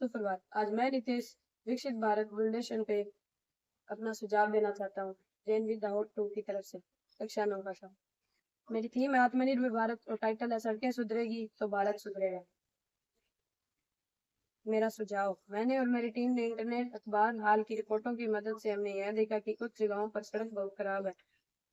सुप्रभात। आज मैं नितेश विकसित भारत फाउंडेशन पे अपना सुझाव देना चाहता हूँ। जैन विद द टू की तरफ से कक्षा 9 का छात्र। मेरी थीम है आत्मनिर्भर भारत और टाइटल है सड़कें सुधरेगी तो भारत सुधरेगा। मेरा सुझाव, मैंने और मेरी टीम ने इंटरनेट, अखबार, हाल की रिपोर्टों की मदद से हमने यह देखा कि कुछ जगहों पर सड़क बहुत खराब है,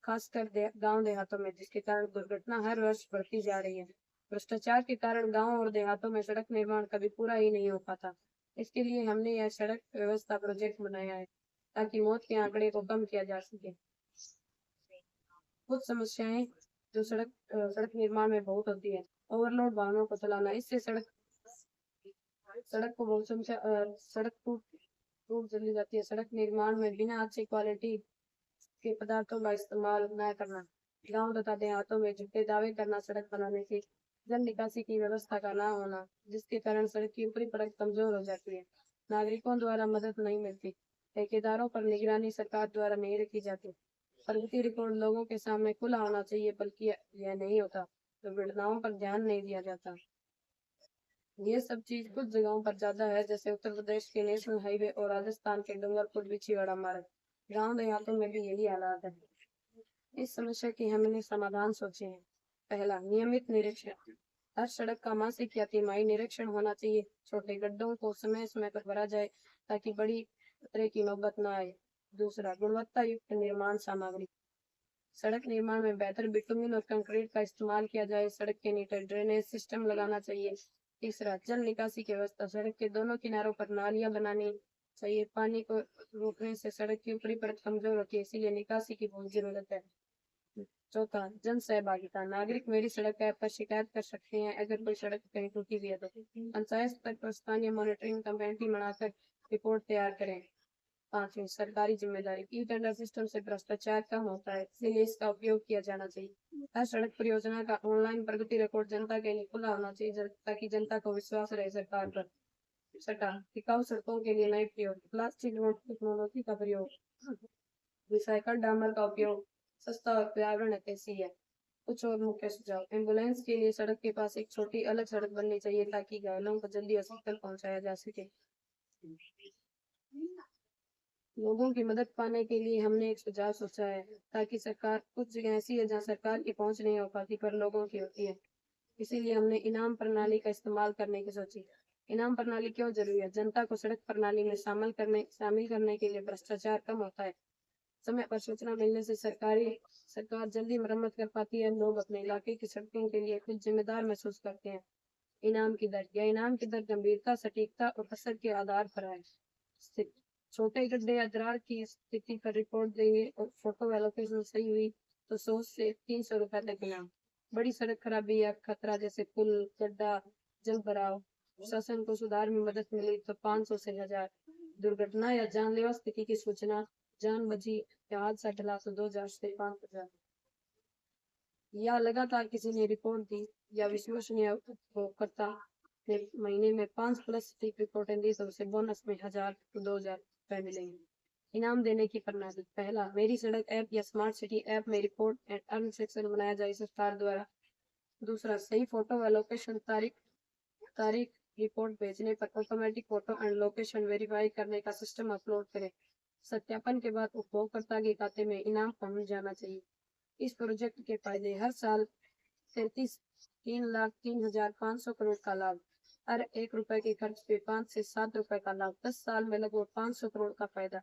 खासकर गांव देहातों में, जिसके कारण दुर्घटना हर वर्ष बढ़ती जा रही है। भ्रष्टाचार के कारण गांव और देहातों में सड़क निर्माण कभी पूरा ही नहीं हो पाता। इसके लिए हमने यह सड़क व्यवस्था प्रोजेक्ट बनाया है ताकि मौत के आंकड़े को कम किया जा सके। कुछ समस्याएं जो सड़क निर्माण में बहुत होती है: ओवरलोड वाहनों को चलाना, इससे सड़क को बहुत सड़क टूट जल्दी जाती है। सड़क निर्माण में बिना अच्छी क्वालिटी के पदार्थों का इस्तेमाल न करना, गांव तथा देहातों में झूठे दावे करना, सड़क बनाने की जल निकासी की व्यवस्था का न होना, जिसके कारण सड़क की ऊपरी परत कमजोर हो जाती है, नागरिकों द्वारा मदद नहीं मिलती, ठेकेदारों पर निगरानी सरकार द्वारा नहीं रखी जाती, प्रगति रिपोर्ट लोगों के सामने खुला होना चाहिए, बल्कि यह नहीं होता, दुर्घटनाओं पर ध्यान नहीं दिया जाता। ये सब चीज कुछ जगहों पर ज्यादा है, जैसे उत्तर प्रदेश के नेशनल हाईवे और राजस्थान के डूंगरपुर बिछीवाड़ा मार्ग। गांव देहातों में भी यही हालात है। इस समस्या के हमने समाधान सोचे हैं। पहला, नियमित निरीक्षण। हर सड़क का मासिक या तिमाही निरीक्षण होना चाहिए। छोटे गड्ढों को समय समय पर भरा जाए ताकि बड़ी खतरे की नौबत न आए। दूसरा, गुणवत्ता युक्त निर्माण सामग्री। सड़क निर्माण में बेहतर बिटुमिन और कंक्रीट का इस्तेमाल किया जाए। सड़क के नीचे ड्रेनेज सिस्टम लगाना चाहिए। तीसरा, जल निकासी की व्यवस्था। सड़क के दोनों किनारों पर नालियां बनानी चाहिए। पानी को रोकने से सड़क की ऊपरी परत कमजोर होती है, इसीलिए निकासी की बहुत जरूरत है। चौथा, जन सहभागिता। नागरिक मेरी सड़क ऐप पर शिकायत कर सकते हैं अगर कोई सड़क कहीं टूटी हुई है तो। पंचायत स्तर पर स्थानीय मॉनिटरिंग कमेटी बनाकर रिपोर्ट तैयार करें। पांचवी, सरकारी जिम्मेदारी। ई टेंडर सिस्टम से भ्रष्टाचार कम होता है, इसलिए इसका उपयोग किया जाना चाहिए। हर सड़क परियोजना का ऑनलाइन प्रगति रिकॉर्ड जनता के लिए खुला होना चाहिए ताकि जनता को विश्वास रहे सरकार पर। छठा, टिकाऊ सड़कों के लिए नए प्रयोग। प्लास्टिक रोड टेक्नोलॉजी का प्रयोग, रिसाइकल डामर का उपयोग, सस्ता और पर्यावरण हितैषी है। कुछ और मुख्य सुझाव: एम्बुलेंस के लिए सड़क के पास एक छोटी अलग सड़क बननी चाहिए ताकि घायलों को जल्दी अस्पताल पहुंचाया जा सके। लोगों की मदद पाने के लिए हमने एक सुझाव सोचा है ताकि सरकार, कुछ जगह ऐसी है जहाँ सरकार की पहुंच नहीं हो पाती पर लोगों की होती है, इसीलिए हमने इनाम प्रणाली का इस्तेमाल करने की सोची। इनाम प्रणाली क्यों जरूरी है? जनता को सड़क प्रणाली में शामिल करने के लिए भ्रष्टाचार कम होता है। समय पर सूचना मिलने से सरकार जल्दी मरम्मत कर पाती है। लोग अपने इलाके की सड़कों के लिए खुद जिम्मेदार महसूस करते हैं। इनाम की दर। यह इनाम की दर गंभीरता, सटीकता और असर के आधार पर है। छोटे गड्ढे या दरार की स्थिति पर रिपोर्ट देंगे और फोटो एलोकेशन सही हुई तो 100 से 300 रुपए तक इनाम। बड़ी सड़क खराबी या खतरा जैसे पुल, गड्ढा, जल भराव, प्रशासन को सुधार में मदद मिली तो 500 से 1000। दुर्घटना या जानलेवा स्थिति की सूचना, जान बची या हादसा टला तो 2000 से 5000। या लगातार किसी ने रिपोर्ट दी या विश्वसनीय उपयोगकर्ता ने महीने में 5+ रिपोर्टें दी तो उसे बोनस में 1000 to 2000 रुपए मिलेंगे। इनाम देने की प्रणाली। पहला, मेरी सड़क ऐप या स्मार्ट सिटी ऐप में रिपोर्ट एंड अर्न सेक्शन बनाया जाए सरकार द्वारा। दूसरा, सही फोटो व लोकेशन, तारीख रिपोर्ट भेजने पर automatic photo and location verify करने का सिस्टम अपलोड करें। सत्यापन के बाद उपभोक्ता के खाते में इनाम पहुंच जाना चाहिए। इस प्रोजेक्ट के फायदे: हर साल 3,03,500 करोड़ का लाभ, हर 1 रुपए के खर्च पे 5 से 7 रुपए का लाभ, 10 साल में लगभग 500 करोड़ का फायदा।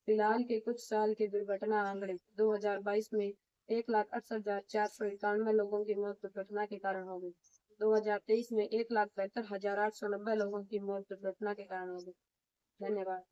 फिलहाल के कुछ साल के दुर्घटना आंकड़े: 2022 में 1,68,491 लोगों की मौत दुर्घटना के कारण हो गई। 2023 में 1,72,890 लोगों की मौत दुर्घटना के कारण हो गई। धन्यवाद।